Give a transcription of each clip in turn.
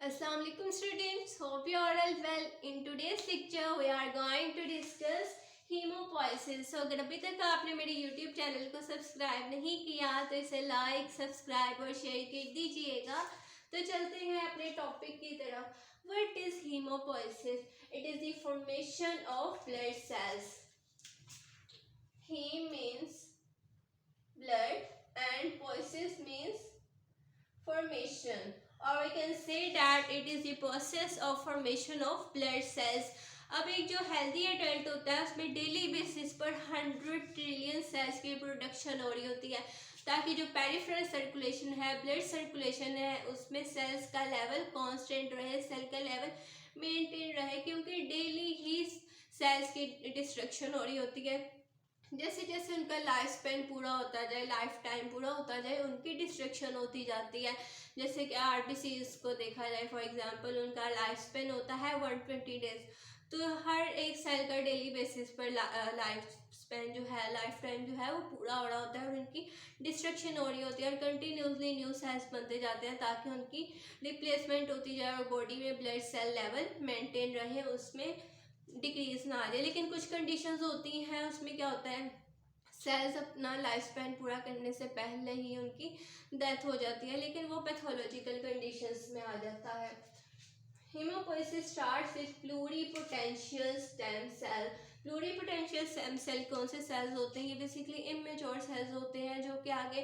Assalamu alaikum students, hope you are all well. In today's lecture we are going to discuss hemopoiesis. So अगर अभी तक आपने मेरे YouTube channel को subscribe नहीं किया तो इसे लाइक, सब्सक्राइब और शेयर कर दीजिएगा। तो चलते हैं अपने टॉपिक की तरफ। What is hemopoiesis? It is the formation of blood cells. Hem means blood and poiesis means formation, or we can say that it is the process of formation of blood cells. अब एक जो healthy adult होता है उसमें daily basis पर 100 trillion cells की production हो रही होती है, ताकि जो पेरिफेरल सर्कुलेशन है, ब्लड सर्कुलेशन है, उसमें सेल्स का लेवल कांस्टेंट रहे, सेल का लेवल मेंटेन रहे, क्योंकि डेली ही सेल्स की डिस्ट्रक्शन हो रही होती है। जैसे जैसे उनका लाइफ स्पेन पूरा होता जाए, लाइफ टाइम पूरा होता जाए, उनकी डिस्ट्रक्शन होती जाती है। जैसे कि आरबीसीज को देखा जाए, फॉर एग्जांपल उनका लाइफ स्पेन होता है 120 डेज। तो हर एक सेल का डेली बेसिस पर लाइफ स्पेन जो है, लाइफ टाइम जो है वो पूरा हो रहा होता है, और उनकी डिस्ट्रक्शन हो रही होती है, और कंटिन्यूसली न्यू सेल्स बनते जाते हैं ताकि उनकी रिप्लेसमेंट होती जाए और बॉडी में ब्लड सेल लेवल मेंटेन रहे, उसमें डिक्रीज ना आ जाए। लेकिन कुछ कंडीशंस होती हैं, उसमें क्या होता है, सेल्स अपना लाइफ स्पैन पूरा करने से पहले ही उनकी डेथ हो जाती है, लेकिन वो पैथोलॉजिकल कंडीशंस में आ जाता है। Hemopoiesis starts with pluripotential stem cell. Pluripotential stem cell कौन से सेल्स होते हैं? ये बेसिकली इमेच्योर सेल्स होते हैं जो कि आगे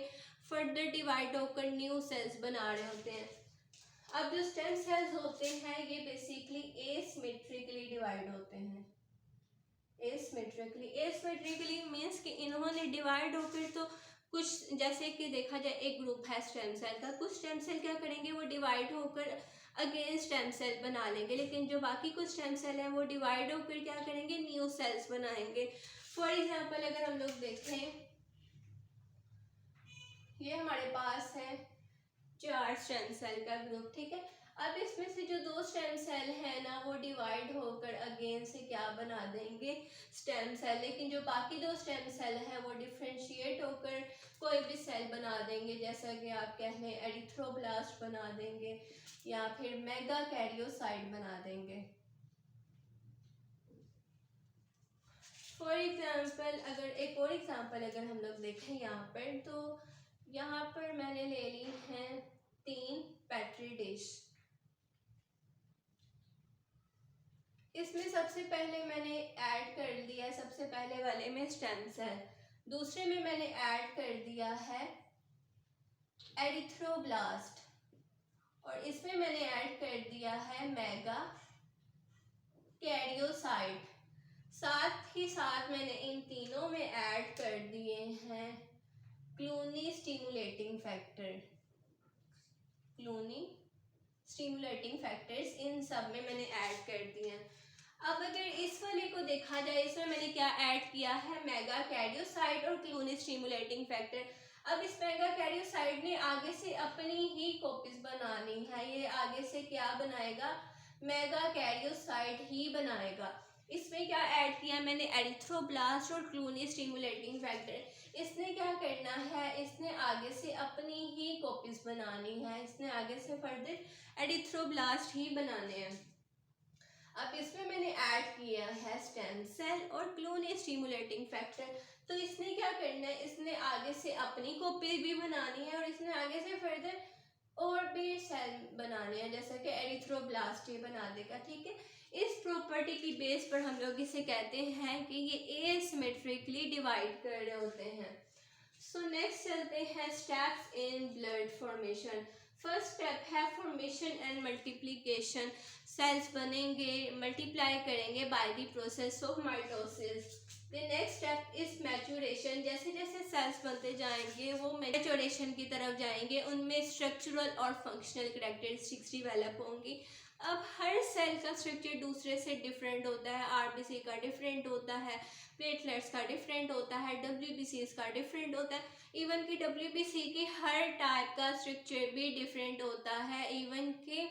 फर्दर डिवाइड होकर न्यू सेल्स बना रहे होते हैं। अब जो स्टेम सेल्स होते हैं ये बेसिकली एसिमेट्रिकली डिवाइड होते हैं। एसिमेट्रिकली मीन्स कि इन्होंने डिवाइड होकर, तो कुछ जैसे कि देखा जाए एक ग्रुप है स्टेम सेल का, कुछ स्टेम सेल क्या करेंगे, वो डिवाइड होकर अगेन स्टेम सेल बना लेंगे, लेकिन जो बाकी कुछ स्टेम सेल हैं वो डिवाइड होकर क्या करेंगे, न्यू सेल्स बनाएंगे। फॉर एग्जाम्पल अगर हम लोग देखें, ये हमारे पास है 4 स्टेम सेल का ग्रुप, ठीक है। अब इसमें से जो 2 स्टेम सेल है ना, वो डिवाइड होकर अगेन से क्या बना देंगे, स्टेम सेल। लेकिन जो बाकी 2 स्टेम सेल है वो डिफ्रेंशिएट होकर कोई भी सेल बना देंगे, जैसा कि आप कह लें एरिथ्रोब्लास्ट बना देंगे या फिर मेगा कैरियोसाइट बना देंगे। फॉर एग्जाम्पल अगर एक और एग्जाम्पल अगर हम लोग देखें यहाँ पर, तो यहाँ पर मैंने ले ली है 3 पेट्री डिश। इसमें सबसे पहले मैंने ऐड कर दिया, सबसे पहले वाले में स्टेम सेल, दूसरे में मैंने ऐड कर दिया है एरिथ्रोब्लास्ट, और इसमें मैंने ऐड कर दिया है मेगा कैरियोसाइट। साथ ही साथ मैंने इन तीनों में ऐड कर दिए हैं colony stimulating factor, colony stimulating factors, इन सब में मैंने ऐड कर दिए हैं। अब अगर इस वाले को देखा जाए, इसमें मैंने क्या ऐड किया है, मेगा कैरियोसाइट और क्लूनी स्टिमुलेटिंग फैक्टर। अब इस मेगा कैरियोसाइट ने आगे से अपनी ही कॉपीज बनानी है, ये आगे से क्या बनाएगा, मेगा कैरियोसाइट ही बनाएगा। इसमें क्या ऐड किया मैंने, एरिथ्रोब्लास्ट और क्लूनी स्टिमुलेटिंग फैक्टर। इसने क्या करना है, इसने आगे से अपनी ही कॉपीज बनानी है, इसने आगे से फर्दर एरिथ्रोब्लास्ट ही बनाने हैं। अब इसमें मैंने ऐड किया है स्टेम सेल और क्लूनी स्टिमुलेटिंग फैक्टर। तो इसने क्या करना है, इसने आगे से अपनी कॉपी भी बनानी है और इसने आगे से फर्दर और भी सेल बनाने हैं, जैसा कि एरिथ्रोब्लास्ट ही बना देगा, ठीक है। इस प्रॉपर्टी की बेस पर हम लोग इसे कहते हैं कि ये एसिमेट्रिकली डिवाइड कर रहे होते हैं। सो नेक्स्ट चलते हैं steps in blood formation. First step है फॉर्मेशन एंड मल्टीप्लिकेशन। सेल्स बनेंगे, मल्टीप्लाई करेंगे by the process of mitosis. The next step is maturation. जैसे जैसे सेल्स बनते जाएंगे वो मैचुरेशन की तरफ जाएंगे, उनमें स्ट्रक्चरल और फंक्शनल कैरेक्टरिस्टिक्स डिवेलप होंगी। अब हर सेल का स्ट्रक्चर दूसरे से डिफरेंट होता है, आरबीसी का डिफरेंट होता है, प्लेटलेट्स का डिफरेंट होता है, डब्ल्यूबीसी का डिफरेंट होता है, इवन कि डब्ल्यूबीसी की हर टाइप का स्ट्रक्चर भी डिफरेंट होता है, इवन कि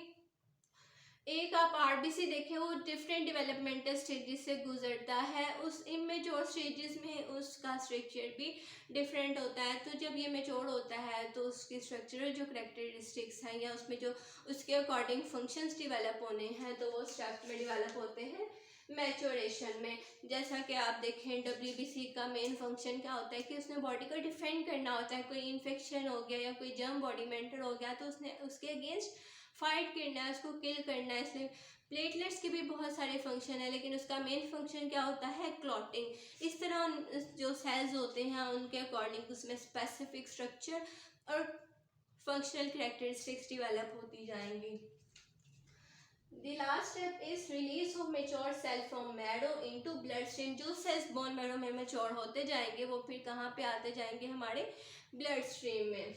एक आप आरबीसी देखें, वो डिफरेंट डेवलपमेंटल स्टेजेस से गुजरता है, उस इमेच्योर स्टेजेस में उसका स्ट्रक्चर भी डिफरेंट होता है। तो जब ये मेच्योर होता है तो उसकी स्ट्रक्चरल जो करेक्टरिस्टिक्स हैं या उसमें जो उसके अकॉर्डिंग फंक्शंस डेवलप होने हैं तो वो स्टेप में डेवलप होते हैं मैच्योरेशन में। जैसा कि आप देखें डब्ल्यूबीसी का मेन फंक्शन क्या होता है कि उसने बॉडी को डिफेंड करना होता है, कोई इन्फेक्शन हो गया या कोई जर्म बॉडी में एंटर हो गया तो उसने उसके अगेंस्ट फाइट करना है, उसको किल करना है। इसलिए प्लेटलेट्स के भी बहुत सारे फंक्शन है, लेकिन उसका मेन फंक्शन क्या होता है, क्लॉटिंग। इस तरह जो सेल्स होते हैं उनके अकॉर्डिंग उसमें स्पेसिफिक स्ट्रक्चर और फंक्शनल कैरेक्टरिस्टिक्स डेवलप होती जाएंगी। The last step is release of mature cell from marrow into blood stream। जो सेल्स बोन मैरो में मेच्योर होते जाएंगे वो फिर कहाँ पे आते जाएंगे, हमारे ब्लड स्ट्रीम में।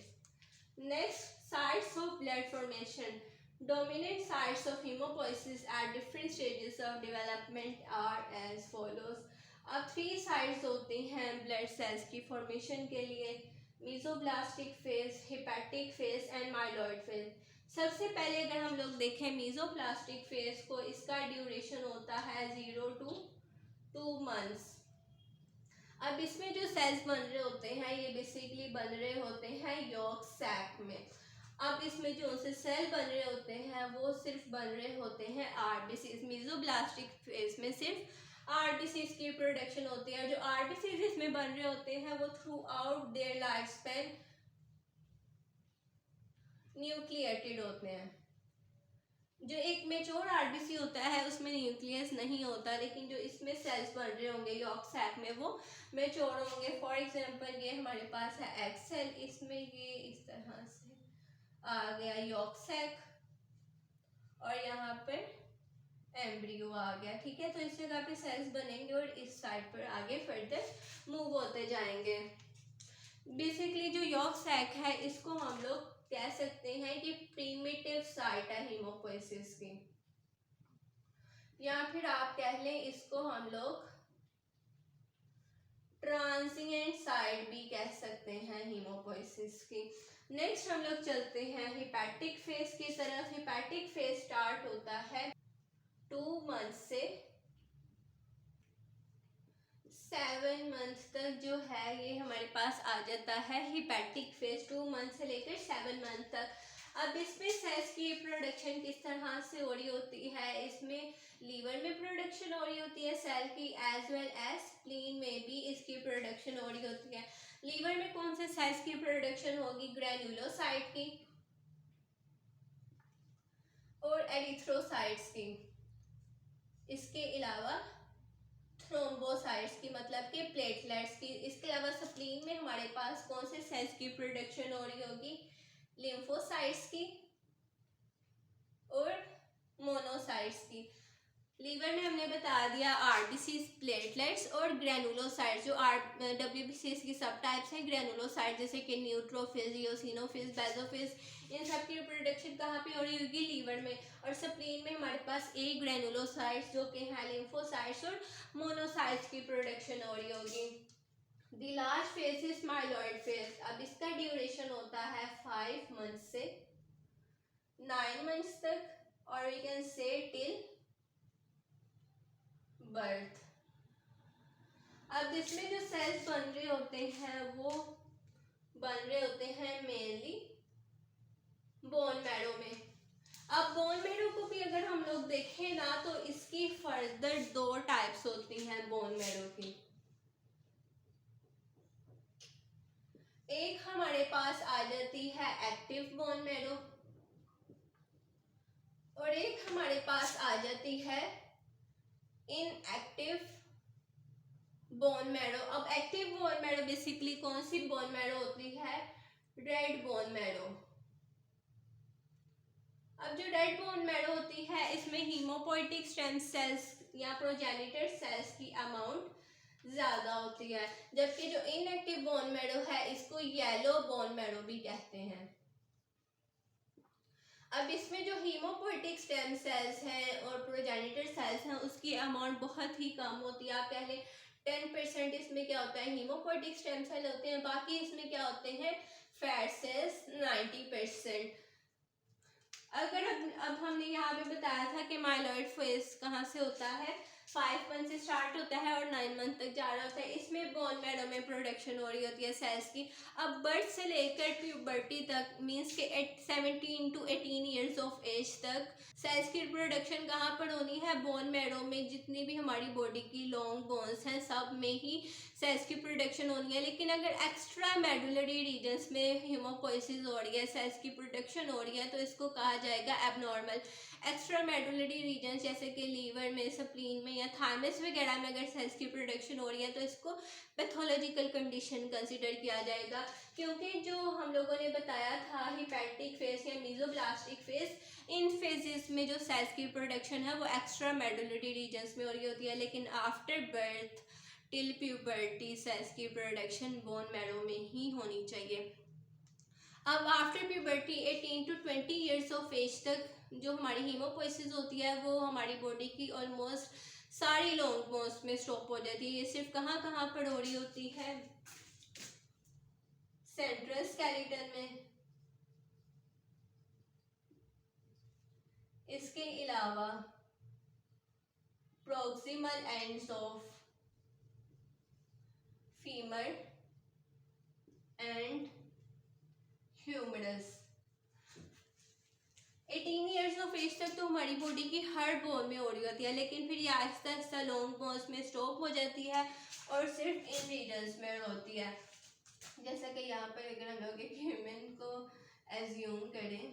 Next, sites of blood formation. Dominant sites of hemopoiesis at different stages of development are as follows। अब 3 साइट्स होती हैं ब्लड सेल्स की फॉर्मेशन के लिए, mesoblastic phase, hepatic phase and myeloid phase. सबसे पहले अगर हम लोग देखें मीजोप्लास्टिक फेज को, इसका ड्यूरेशन होता है 0 to 2 months। अब इसमें जो सेल्स बन रहे होते हैं ये बेसिकली बन रहे होते हैं यॉर्क सैक में। अब इसमें जो से सेल बन रहे होते हैं वो सिर्फ बन रहे होते हैं आरबीसीज। मीजोब्लास्टिक फेज में सिर्फ आरबीसीज की प्रोडक्शन होती है। जो आरबीसीज इसमें बन रहे होते हैं वो through out their life span nucleated होते हैं। जो एक मेच्योर आरबीसी होता है उसमें न्यूक्लियस नहीं होता, लेकिन जो इसमें सेल्स बन रहे होंगे यॉर्क सैक में वो मेच्योर होंगे। फॉर एग्जांपल ये हमारे पास है एग सेल, इसमें ये इस तरह से आ गया यॉर्क सैक और यहाँ पर एम्ब्रियो आ गया, ठीक है। तो इस जगह पे सेल्स बनेंगे और इस साइड पर आगे फर्दर मूव होते जाएंगे। बेसिकली जो यॉर्क सैक है इसको हम लोग कह सकते हैं कि प्रीमिटिव साइट है हीमोपोइसिस की, या फिर आप कह लें इसको हम लोग ट्रांसिएंट साइट भी कह सकते हैं हीमोपोइसिस की। नेक्स्ट हम लोग चलते हैं हेपेटिक फेज की तरफ। हेपेटिक फेज स्टार्ट होता है 2 months से 7 months तक जो है ये हमारे पास आ जाता है हेपेटिक फेज, 2 months से लेकर 7 months तक। अब इसमें सेल्स की प्रोडक्शन किस तरह से हो रही होती है, इसमें लीवर में प्रोडक्शन हो रही होती है सेल की, एज वेल एज स्प्लीन में भी इसकी प्रोडक्शन हो रही होती है। लीवर में कौन से सेल्स की प्रोडक्शन होगी, ग्रेन्युलोसाइट की और एरिथ्रोसाइट्स की। इसके अलावा थ्रोम्बोसाइट्स की, मतलब कि प्लेटलेट्स की। इसके अलावा स्प्लीन में हमारे पास कौन से सेल्स की प्रोडक्शन हो रही होगी, लिम्फोसाइट्स की और मोनोसाइट्स की। लीवर में हमने बता दिया आरबीसी, प्लेटलेट्स और ग्रेनुलोसाइट्स। जो डब्ल्यूबीसी की सब टाइप्स हैं ग्रेनुलोसाइट, जैसे कि न्यूट्रोफिल्स, इयोसिनोफिल्स, बेसोफिल्स, इन सब की प्रोडक्शन कहाँ पे हो रही होगी, लीवर में। और स्प्लीन में हमारे पास एक ग्रेनुलोसाइट्स जो कि हैं लिम्फोसाइट्स और मोनोसाइट्स की प्रोडक्शन हो रही होगी। The last phase is myeloid phase. अब इसका ड्यूरेशन होता है 5 months से 9 months तक, और we can say till birth. अब इसमें जो सेल्स बन रहे होते हैं वो बन रहे होते हैं मेनली बोन मैरो में। अब बोन मैरो को भी अगर हम लोग देखें ना तो इसकी फर्दर 2 टाइप्स होती हैं बोन मैरो की। एक हमारे पास आ जाती है एक्टिव बोन मैरो और एक हमारे पास आ जाती है इनएक्टिव बोन मैरो। अब एक्टिव बोन मैरो बेसिकली कौन सी बोन मैरो होती है, रेड बोन मैरो। अब जो रेड बोन मैरो होती है इसमें हीमोपोइटिक स्टेम सेल्स या प्रोजेनिटर सेल्स की अमाउंट ज्यादा होती है, जबकि जो इनएक्टिव बोन मैरो है इसको येलो बोन मैरो भी कहते हैं। अब इसमें जो हीमोपोइटिक स्टेम सेल्स हैं और प्रोजेनिटर सेल्स हैं उसकी अमाउंट बहुत ही कम होती है। आप कह लें 10% इसमें क्या होता है, हीमोपोइटिक स्टेम सेल होते हैं, बाकी इसमें क्या होते हैं, फैट सेल्स 90%। अगर अब हमने यहाँ पे बताया था कि माइलॉइड फेज कहाँ से होता है, 5 मंथ से स्टार्ट होता है और 9 मंथ तक जा रहा होता है। इसमें बोन मैरो में प्रोडक्शन हो रही होती है सेल्स की। अब बर्थ से लेकर प्यूबर्टी तक मीन्स के 17 to 18 ईयर्स ऑफ एज तक सेल्स की प्रोडक्शन कहाँ पर होनी है, बोन मैरो में। जितनी भी हमारी बॉडी की लॉन्ग बोन्स हैं सब में ही सेल्स की प्रोडक्शन होनी है। लेकिन अगर एक्स्ट्रा मेडुलरी रीजन्स में हीमोपोइसिस हो रही है, सेल्स की प्रोडक्शन हो रही है, तो इसको कहा जाएगा एबनॉर्मल। एक्स्ट्रा मेडुलरी रीजन जैसे कि लीवर में, स्प्लीन में या थायमस वगैरह में अगर सेल्स की प्रोडक्शन हो रही है तो इसको पैथोलॉजिकल कंडीशन कंसिडर किया जाएगा। क्योंकि जो हम लोगों ने बताया था हिपैटिक फेज या मीजोब्लास्टिक फेज, इन फेजेस में जो सेल्स की प्रोडक्शन है वो एक्स्ट्रा मेडुलरी रीजन्स में हो रही होती है। लेकिन after birth till puberty cells की प्रोडक्शन बोन मैरो में ही होनी चाहिए। अब after puberty 18 to 20 years of age तक जो हमारी हीमोपोइसिस होती है वो हमारी बॉडी की ऑलमोस्ट सारी लॉन्ग बोन्स में स्टॉप हो जाती है। ये सिर्फ कहाँ कहाँ पर हो रही होती है, सेंट्रल स्केलेटन में। इसके अलावा proximal ends of femur and humerus. 18 years of age तक तो हमारी बॉडी की हर बोन में हो रही होती है, लेकिन फिर ये आहिस्ता आहिस्ता लॉन्ग बोन्स में स्टॉप हो जाती है और सिर्फ इन रीजन्स में होती है। जैसा कि यहाँ पर अगर हम लोग एक ह्यूमन को एज्यूम करें,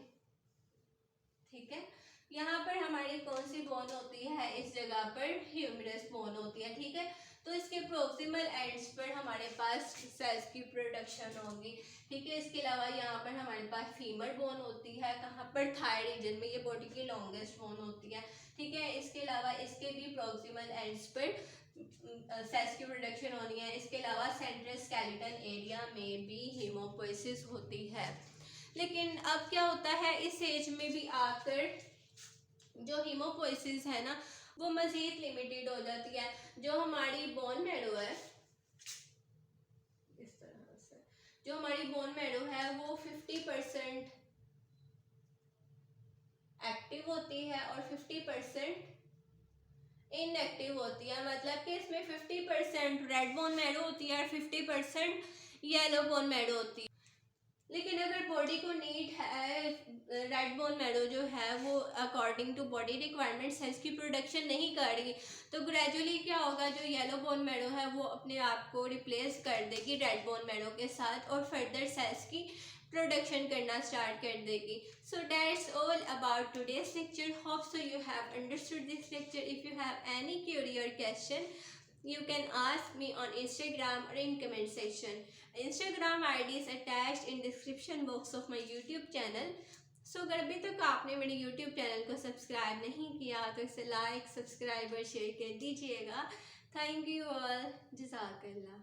ठीक है, यहाँ पर हमारी कौन सी बोन होती है, इस जगह पर ह्यूमरस बोन होती है, ठीक है। तो इसके प्रोक्सिमल एंड्स पर हमारे पास सेल्स की प्रोडक्शन होगी, ठीक है। इसके अलावा यहाँ पर हमारे पास फीमर बोन होती है, कहाँ पर, थाई रीजन में, ये बॉडी की लॉन्गेस्ट बोन होती है, ठीक है। इसके अलावा इसके भी प्रोक्सिमल एंड्स पर सेल्स की प्रोडक्शन होनी है। इसके अलावा सेंट्रल स्केलेटन एरिया में भी हीमोपोइसिस होती है। लेकिन अब क्या होता है, इस एज में भी आकर जो हीमोपोइसिस है ना वो मजीद लिमिटेड हो जाती है। जो हमारी बोन मैरो है, इस तरह से जो हमारी बोन मैरो है वो 50% एक्टिव होती है और 50% इनएक्टिव होती है। मतलब कि इसमें 50% रेड बोन मैरो होती है और 50% येलो बोन मैरो होती है। लेकिन अगर बॉडी को नीड है, रेड बोन मैरो जो है वो according to body requirement cells की प्रोडक्शन नहीं कर रही, तो ग्रेजुअली क्या होगा, जो येलो बोन मैरो है वो अपने आप को रिप्लेस कर देगी रेड बोन मैरो के साथ और फर्दर सेल्स की प्रोडक्शन करना स्टार्ट कर देगी। So that's all about today's lecture. Hope so you have understood this lecture. If you have any query और question you can ask me on Instagram or in comment section. Instagram ID is attached in description box of my YouTube channel. So अगर अभी तक आपने मेरे YouTube channel को subscribe नहीं किया तो इसे लाइक, सब्सक्राइब और शेयर कर दीजिएगा। थैंक यू ऑल, जज़ाकल्लाह।